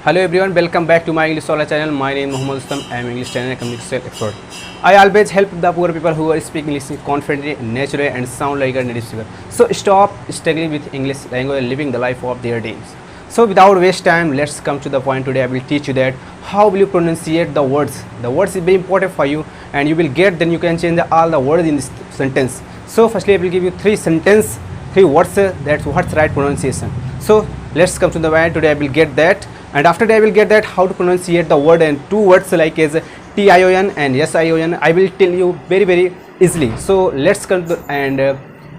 Hello everyone, welcome back to my English Solar channel. My name is Mohammad Ustam. I am English channel and communication expert. I always help the poor people who are speaking English confidently, naturally and sound like a native speaker. So stop struggling with English language and living the life of their dreams. So without waste time, let's come to the point. Today I will teach you that how will you pronunciate the words. The words is very important for you and you will get, then you can change all the words in this sentence. So firstly I will give you three words that's what's right pronunciation. So let's come to the point. Today I will get that, and after that I will get that how to pronunciate the word and two words like as TION and SION. I will tell you very easily. So let's come to and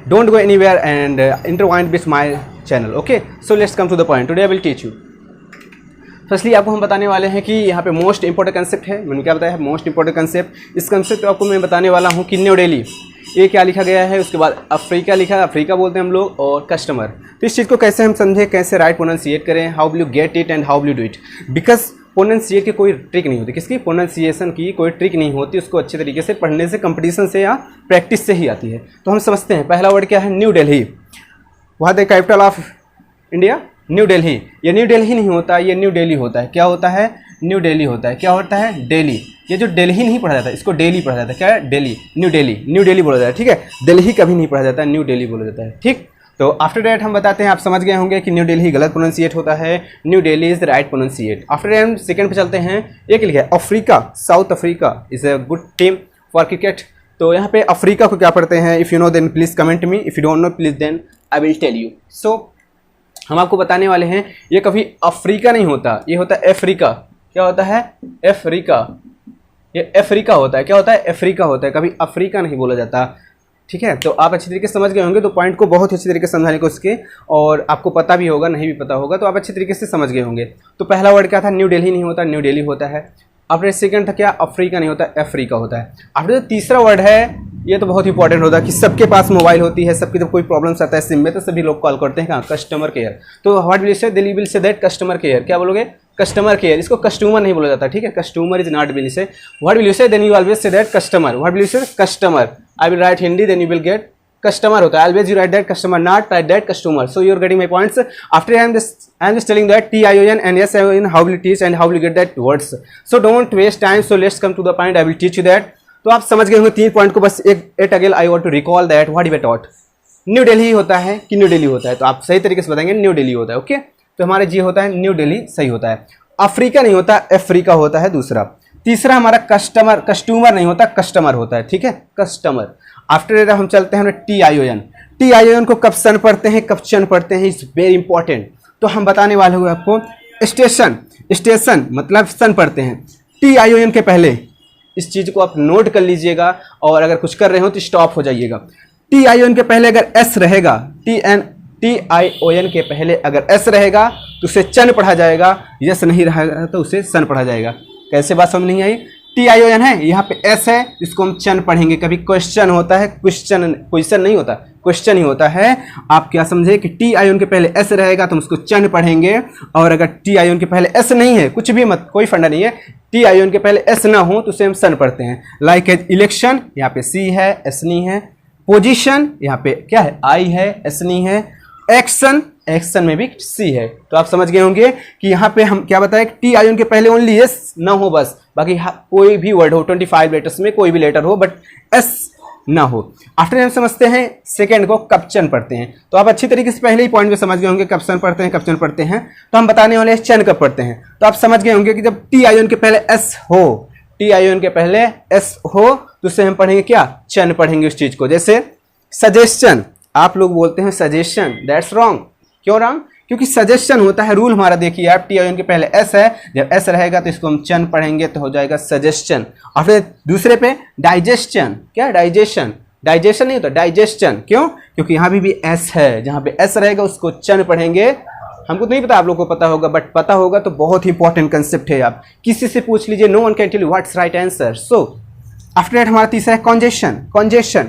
don't go anywhere and intertwine with my channel. Okay, so let's come to the point. Today I will teach you. Firstly आपको हम बताने वाले हैं कि यहाँ पे most important concept है. मैंने क्या बताया है? Most important concept. इस कंसेप्ट आपको मैं बताने वाला हूँ कि न्यू दिल्ली, ये क्या लिखा गया है, उसके बाद अफ्रीका लिखा है, अफ्रीका बोलते हैं हम लोग, और कस्टमर. तो इस चीज़ को कैसे हम समझें, कैसे राइट प्रोनाउंसिएट करें, how will you get it and how will you do it. Because pronunciate की कोई ट्रिक नहीं होती. किसकी? प्रोनाउंसिएशन की कोई ट्रिक नहीं होती. उसको अच्छे तरीके से पढ़ने से, कंपटीशन से या प्रैक्टिस से ही आती है. तो हम समझते हैं. पहला वर्ड क्या है? New Delhi. What the capital of India? New Delhi. ये न्यू दिल्ली नहीं होता, ये न्यू दिल्ली होता है. क्या होता है? न्यू दिल्ली होता है. क्या होता है? दिल्ली. ये जो दिल्ली नहीं पढ़ा जाता है, इसको दिल्ली पढ़ा जाता है. क्या है? दिल्ली. न्यू दिल्ली, न्यू दिल्ली बोला जाता है. ठीक है, दिल्ली कभी नहीं पढ़ा जाता है, न्यू दिल्ली बोला जाता है. ठीक, तो आफ्टर दैट हम बताते हैं. आप समझ गए होंगे कि न्यू दिल्ली गलत प्रोनाउंसिएट होता है, new Delhi is the right pronunciate. After that हम सेकंड पे चलते हैं. एक लिखा है Africa. South Africa is a good team for cricket. तो यहाँ पे अफ्रीका को क्या पढ़ते हैं? If you know then please comment me. If you don't know please then I will tell you. So हम आपको बताने वाले हैं, ये कभी अफ्रीका नहीं होता, ये होता है अफ्रीका. क्या होता है? अफ्रीका. ये अफ्रीका होता है. क्या होता है? अफ्रीका होता है. कभी अफ्रीका नहीं बोला जाता. ठीक है, तो आप अच्छी तरीके से समझ गए होंगे. तो पॉइंट को बहुत ही अच्छी तरीके से समझाने को उसके, और आपको पता भी होगा, नहीं भी पता होगा तो आप अच्छी तरीके से समझ गए होंगे. तो पहला वर्ड क्या था? न्यू दिल्ली नहीं होता, न्यू दिल्ली होता है. आफ्टर सेकंड था क्या? अफ्रीका नहीं होता, अफ्रीका होता है. आफ्टर तीसरा वर्ड है, ये तो बहुत इंपॉर्टेंट होता है कि सबके पास मोबाइल होती है, सबकी तो कोई प्रॉब्लम्स आता है सिम में, तो सभी लोग कॉल करते हैं. कहाँ? Customer care. तो व्हाट विल यू से? Delhi will say that customer care. क्या बोलोगे? Customer care. इसको कस्टमर नहीं बोला जाता. ठीक है, customer is not will say. What will you say? Then you always say that customer. What will you say? Customer. I will write Hindi, then you will get customer होता है. Always you write that customer, not write that customer. So you are getting my points. After I am just telling that TION and SION how will you teach and how will you get that words. So don't waste time. So let's come to the point. I will teach you that. तो आप समझ गए होंगे तीन point को. बस एक again I want to recall that what you taught. New Delhi होता है कि न्यू दिल्ली होता है? तो आप सही तरीके से बताएंगे न्यू दिल्ली होता है. ओके, तो हमारा जी होता है न्यू दिल्ली, सही होता है. अफ्रीका नहीं होता, अफ्रीका होता है दूसरा. तीसरा हमारा कस्टमर नहीं होता, कस्टमर होता है. ठीक है, कस्टमर. आफ्टर हम चलते हैं TION. TION को कब सन पढ़ते हैं, कब चन पढ़ते हैं, इज वेरी इंपॉर्टेंट. तो हम बताने वाले हुए आपको. स्टेशन, स्टेशन मतलब सन पढ़ते हैं. TION के पहले इस चीज को आप नोट कर लीजिएगा, और अगर कुछ कर रहे हो तो स्टॉप हो जाइएगा. TION के पहले अगर S रहेगा, TION के पहले अगर S रहेगा तो उसे चन पढ़ा जाएगा. यस नहीं रहेगा तो उसे सन पढ़ा जाएगा. कैसे बात समझ नहीं आई? TION है, यहाँ पे S है, इसको हम चन पढ़ेंगे. कभी क्वेश्चन होता है, क्वेश्चन नहीं होता, क्वेश्चन ही होता है. आप क्या समझे कि TION के पहले S रहेगा तो हम उसको चन पढ़ेंगे, और अगर TION के पहले S नहीं है, कुछ भी मत, कोई फंडा नहीं है, TION के पहले S ना हो तो उसे हम सन पढ़ते हैं. लाइक इलेक्शन, यहाँ पे C है, S नहीं है. पोजीशन, यहाँ पे क्या है? I है, S नहीं है. एक्शन, एक्शन में भी C है. तो आप समझ गए होंगे कि यहाँ पे हम क्या बताएं, TION के पहले ओनली S ना हो बस, बाकी कोई भी वर्ड हो, 25 लेटर्स में कोई भी लेटर हो, बट S ना हो. आफ्टर हम समझते हैं सेकंड को, कब पढ़ते हैं. तो आप अच्छी तरीके से पहले ही पॉइंट में समझ गए होंगे कब पढ़ते हैं, कब पढ़ते हैं. तो हम बताने वाले हैं चन कब पढ़ते हैं. तो आप समझ गए होंगे कि जब TION के पहले S हो, TION के पहले S हो तो उससे हम पढ़ेंगे क्या? चन पढ़ेंगे उस चीज को. जैसे सजेशन, आप लोग बोलते हैं सजेशन, दैट्स रॉन्ग. क्यों रॉन्ग? क्योंकि सजेशन होता है, रूल हमारा देखिए आप, TION के पहले S है, जब S रहेगा तो इसको हम चन पढ़ेंगे तो हो जाएगा सजेशन. और फिर दूसरे पे डाइजेशन. क्या? डाइजेशन. डाइजेशन नहीं होता, डाइजेशन. क्यों? क्योंकि यहाँ भी S है, जहाँ पे S रहेगा उसको चन पढ़ेंगे. हमको नहीं पता, आप लोग को पता होगा, बट पता होगा तो बहुत ही इंपॉर्टेंट कंसेप्ट है. आप किसी से पूछ लीजिए, no one can tell you what's right answer. So after that हमारा तीसरा है कॉन्जेशन. कॉन्जेशन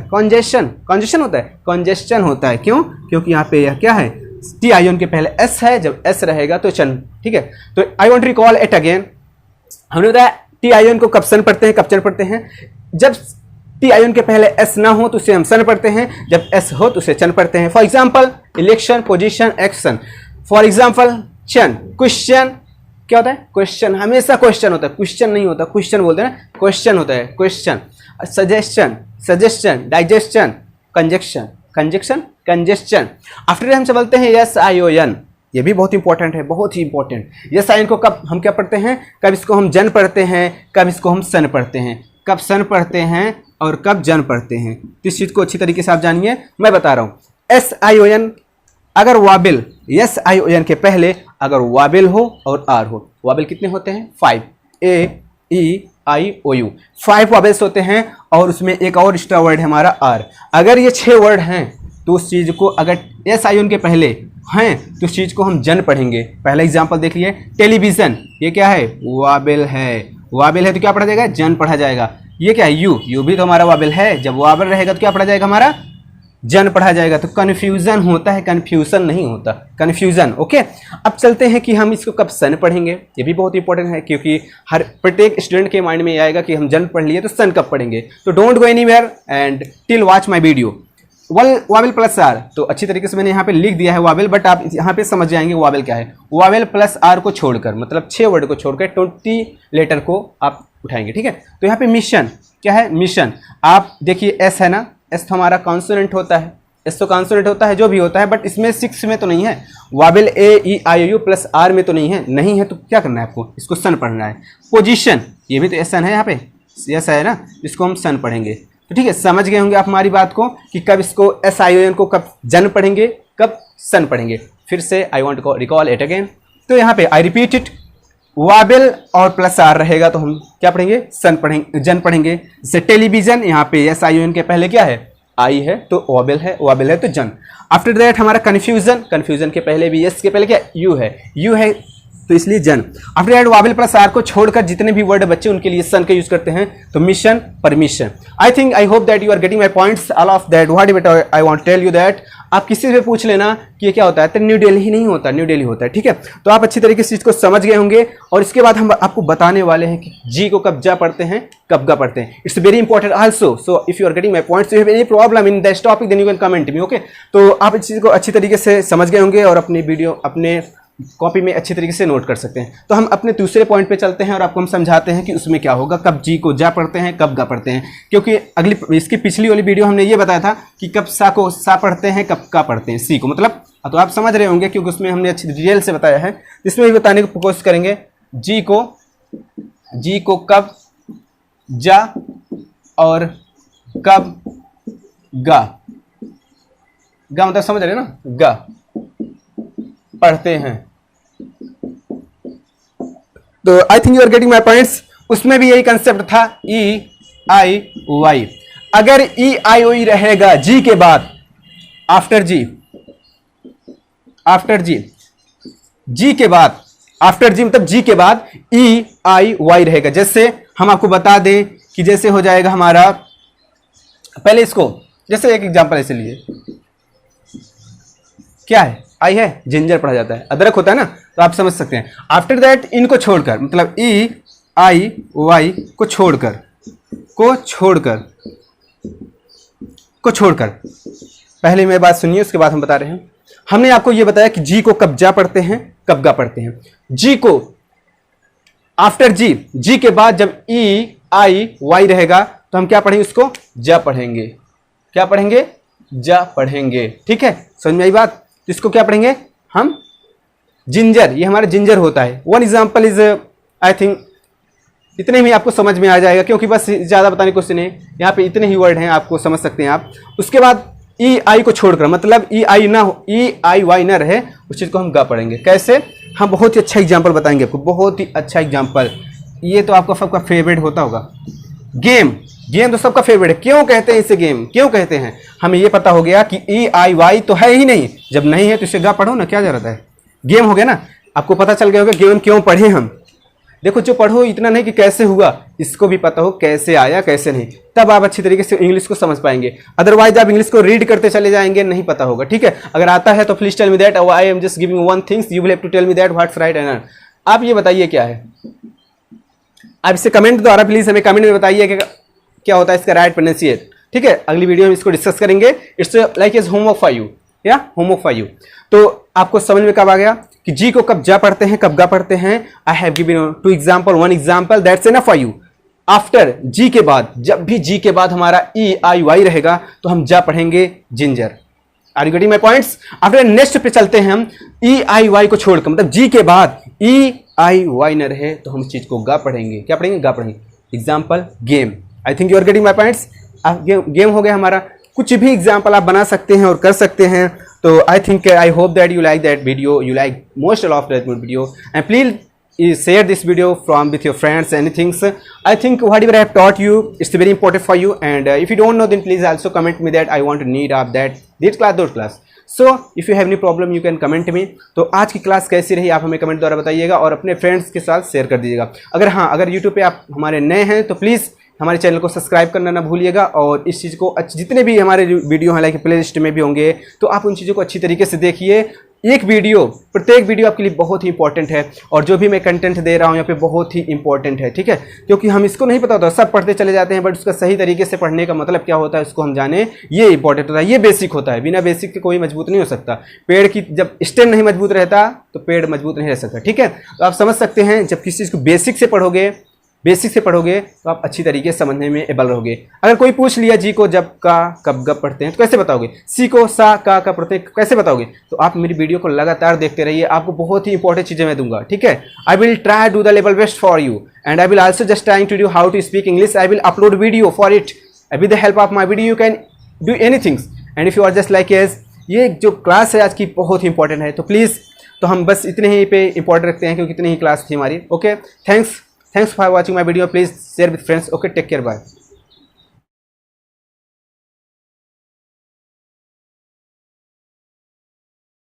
होता है, कॉन्जेशन होता है. क्यों? क्योंकि यहाँ पे यह क्या है? TION के पहले S है, जब S रहेगा तो चन. ठीक है, तो I want recall it again. हमने बताया TION को कब सन पढ़ते हैं, कब चन पढ़ते हैं. जब TION के पहले S ना हो तो उसे हम सन पढ़ते हैं, जब S हो तो उसे चन पढ़ते हैं. For example election, position, action. For example चन, क्वेश्चन, क्या होता है? क्वेश्चन, हमेशा क्वेश्चन होता है, क्वेश्चन नहीं होता, क्वेश्चन बोलते हैं ना, क्वेश्चन होता है, question. Suggestion, suggestion, digestion, conjunction, conjunction, congestion. After हम से बोलते हैं यस आई ओ एन, ये भी बहुत इंपॉर्टेंट है, बहुत ही इंपॉर्टेंट। यस आई एन को कब हम क्या पढ़ते हैं? कब इसको हम जन पढ़ते हैं, कब इसको हम सन पढ़ते हैं, कब सन पढ़ते हैं और कब जन पढ़ते हैं। तो इस चीज़ को अच्छी तरीके से आप जानिए, मैं बता रहा हूँ। एस आई ओ एन अगर वाबिल, यस आई ओ एन के पहले अगर वाबिल हो और आर हो, वाबिल कितने होते हैं? 5, ए ई आई ओ यू, 5 वाबिल्स होते हैं और उसमें एक और एक्स्ट्रा वर्ड है हमारा आर। अगर ये 6 वर्ड हैं तो उस चीज़ को अगर एस आई ओ एन के पहले हैं तो उस चीज़ को हम जन पढ़ेंगे। पहला एग्जाम्पल देख लिए, टेलीविज़न, ये क्या है? वाबिल है, वाबिल है तो क्या पढ़ा जाएगा? जन पढ़ा जाएगा। ये क्या है? यू, यू भी तो हमारा वाबिल है, जब वाबिल रहेगा तो क्या पढ़ा जाएगा? हमारा जन पढ़ा जाएगा। तो कन्फ्यूज़न होता है, कन्फ्यूज़न नहीं होता, कन्फ्यूज़न। ओके, अब चलते हैं कि हम इसको कब सन पढ़ेंगे। ये भी बहुत इंपॉर्टेंट है क्योंकि हर प्रत्येक स्टूडेंट के माइंड में आएगा कि हम जन पढ़ लिए तो सन कब पढ़ेंगे। तो don't go anywhere and till watch my video. वाबिल प्लस आर, तो अच्छी तरीके से मैंने यहाँ पे लिख दिया है वाबिल, बट आप यहाँ पे समझ जाएंगे वाबिल क्या है। वाबिल प्लस आर को छोड़कर, मतलब 6 वर्ड को छोड़कर 20 लेटर को आप उठाएंगे, ठीक है। तो यहाँ पे मिशन क्या है? मिशन, आप देखिए एस है ना, एस तो हमारा कॉन्सोनेंट होता है, एस तो कॉन्सोनेंट होता है जो भी होता है, बट इसमें 6 में तो नहीं है। वाबिल ए ई आई यू प्लस आर में तो नहीं है, नहीं है तो क्या करना है आपको? इसको सन पढ़ना है। पोजीशन, ये भी तो एस सन है, यहाँ पे एस है ना, इसको हम सन पढ़ेंगे। तो ठीक है, समझ गए होंगे आप हमारी बात को कि कब इसको एस आई ओ एन को कब जन पढ़ेंगे, कब सन पढ़ेंगे। फिर से I want to recall it again. तो यहाँ पे आई रिपीट इट, वाबिल और प्लस आर रहेगा तो हम क्या पढ़ेंगे? सन पढ़ेंगे, जन पढ़ेंगे। जैसे टेलीविजन, यहाँ पे एस आई ओ एन के पहले क्या है? आई है तो वाबिल है, वाबिल है तो जन। आफ्टर दैट हमारा कन्फ्यूजन, कन्फ्यूजन के पहले भी एस के पहले क्या? यू है, यू है तो इसलिए जन। आफ्टर दैट वाबिल प्लस आर को छोड़कर जितने भी वर्ड बच्चे उनके लिए सन का यूज करते हैं। तो mission, permission. I think, I hope that you are getting my points, all of that what it I want tell you that. आप किसी से पूछ लेना कि ये क्या होता है, तो न्यू दिल्ली नहीं होता, न्यू दिल्ली होता है, ठीक है। तो आप अच्छी तरीके से इसको समझ गए होंगे और इसके बाद हम आपको बताने वाले हैं कि जी को कब जा पढ़ते हैं, कब गा पढ़ते हैं। It's very important also. So if you are getting my points, you have any problem in this topic, then you can comment me, okay. तो आप इस चीज़ को अच्छी तरीके से समझ गए होंगे और अपनी वीडियो, अपने कॉपी में अच्छी तरीके से नोट कर सकते हैं। तो हम अपने दूसरे पॉइंट पे चलते हैं और आपको हम समझाते हैं कि उसमें क्या होगा, कब जी को जा पढ़ते हैं, कब गा पढ़ते हैं। क्योंकि अगली इसकी पिछली वाली वीडियो हमने ये बताया था कि कब सा को सा पढ़ते हैं, कब का पढ़ते हैं, सी को, मतलब तो आप समझ रहे होंगे क्योंकि उसमें हमने अच्छी डिटेल से बताया है। इसमें भी बताने की कोशिश करेंगे जी को कब जा और कब गा। गा मतलब समझ रहे हैं ना, गा पढ़ते हैं। तो I think you are getting my points. उसमें भी यही कंसेप्ट था, ई आई वाई। अगर ई आई ओ रहेगा जी के बाद, आफ्टर जी के बाद, आफ्टर जी मतलब जी के बाद ई आई वाई रहेगा। जैसे हम आपको बता दें कि जैसे हो जाएगा हमारा, पहले इसको जैसे एक एग्जांपल ऐसे लिए, क्या है? आई है, जिंजर पढ़ा जाता है, अदरक होता है ना, तो आप समझ सकते हैं। आफ्टर दैट इनको छोड़कर, मतलब ई आई वाई को छोड़कर पहले मेरी बात सुनिए, उसके बाद हम बता रहे हैं। हमने आपको यह बताया कि जी को कब जा पढ़ते हैं, कब गा पढ़ते हैं। जी को आफ्टर जी के बाद जब ई आई वाई रहेगा तो हम क्या पढ़ेंगे? उसको जा पढ़ेंगे। क्या पढ़ेंगे? जा पढ़ेंगे, ठीक है। समझ में आई बात? तो इसको क्या पढ़ेंगे हम? जिंजर, ये हमारा जिंजर होता है। One example is, I think इतने में आपको समझ में आ जाएगा क्योंकि बस ज़्यादा बताने की कोशिश नहीं, यहाँ पे इतने ही वर्ड हैं, आपको समझ सकते हैं आप। उसके बाद ई आई को छोड़कर, मतलब ई आई ना हो, ई आई वाई ना रहे, उस चीज़ को हम गा पढ़ेंगे। कैसे? हम बहुत ही अच्छा एग्जाम्पल बताएंगे आपको, बहुत ही अच्छा एग्जाम्पल। ये तो आपका सबका फेवरेट होता होगा, गेम तो सबका फेवरेट है। क्यों कहते हैं इसे गेम, क्यों कहते हैं? हमें ये पता हो गया कि ई आई वाई तो है ही नहीं, जब नहीं है तो इसे गा पढ़ो ना, क्या जरूरत है? गेम हो गया ना, आपको पता चल गया होगा गेम क्यों पढ़े हम। देखो, जो पढ़ो इतना नहीं कि कैसे हुआ, इसको भी पता हो कैसे आया कैसे नहीं, तब आप अच्छी तरीके से इंग्लिश को समझ पाएंगे। अदरवाइज आप इंग्लिश को रीड करते चले जाएंगे, नहीं पता होगा, ठीक है। अगर आता है तो please tell me that, I am just giving one things, you will have to tell me that what's right and wrong. आप ये बताइए क्या है, आप इसे कमेंट द्वारा प्लीज हमें कमेंट में बताइए कि क्या होता है इसका राइट प्रोनाउंसिएशन, ठीक है। अगली वीडियो में इसको डिस्कस करेंगे। It's like is homework for you, या होमवर्क फॉर यू। तो आपको समझ में कब आ गया कि जी को कब जा पढ़ते हैं, कब गा पढ़ते हैं। I have given two example, one example, that's enough for you. After G के बाद, जब भी जी के बाद हमारा ई आई वाई रहेगा तो हम जा पढ़ेंगे ginger. Are you getting my points? After next पे चलते हैं हम, ई आई वाई को छोड़कर, मतलब जी के बाद ई आई वाई न रहे तो हम चीज को गा पढ़ेंगे। क्या पढ़ेंगे? गा पढ़ेंगे। Example game. I think you are getting my points. Game हो गया हमारा। कुछ भी एग्जाम्पल आप बना सकते हैं और कर सकते हैं। तो I think I hope that you like that video, you like most of that video, and please share this video from with your friends, anything. I think whatever I have taught you, it's very important for you, and if you don't know, then please also comment me that I want to need of that this class, those class. So if you have any problem, you can comment me. तो आज की class कैसी रही आप हमें comment द्वारा बताइएगा और अपने फ्रेंड्स के साथ शेयर कर दीजिएगा। अगर यूट्यूब पे आप हमारे नए हैं तो प्लीज़ हमारे चैनल को सब्सक्राइब करना ना भूलिएगा, और इस चीज़ को जितने भी हमारे वीडियो हैं लाइक प्ले लिस्ट में भी होंगे, तो आप उन चीज़ों को अच्छी तरीके से देखिए। प्रत्येक वीडियो आपके लिए बहुत ही इंपॉर्टेंट है, और जो भी मैं कंटेंट दे रहा हूँ यहाँ पे बहुत ही इंपॉर्टेंट है, ठीक है? क्योंकि हम इसको नहीं पता होता, सब पढ़ते चले जाते हैं, बट उसका सही तरीके से पढ़ने का मतलब क्या होता है उसको हम जाने, ये इंपॉर्टेंट होता है, ये बेसिक होता है। बिना बेसिक के कोई मजबूत नहीं हो सकता। पेड़ की जब स्टेम नहीं मजबूत रहता तो पेड़ मजबूत नहीं रह सकता, ठीक है? तो आप समझ सकते हैं, जब किसी चीज़ को बेसिक से पढ़ोगे तो आप अच्छी तरीके से समझने में एबल रहोगे। अगर कोई पूछ लिया जी को जब का कब गब पढ़ते हैं तो कैसे बताओगे, सी को सा का पढ़ते हैं कैसे बताओगे? तो आप मेरी वीडियो को लगातार देखते रहिए, आपको बहुत ही इंपॉर्टेंट चीज़ें मैं दूंगा, ठीक है? I will try do the level best for you, and I will also just trying to do how to speak English. I will upload video for it with the help of my video, you can do anything, and if you are just like us. ये जो class है आज की बहुत ही important है, तो please, तो हम बस इतने ही पे इंपॉर्टेंट रखते हैं क्योंकि इतनी ही क्लास थी हमारी। Okay, thanks for watching my video. Please share with friends. Okay, take care, bye.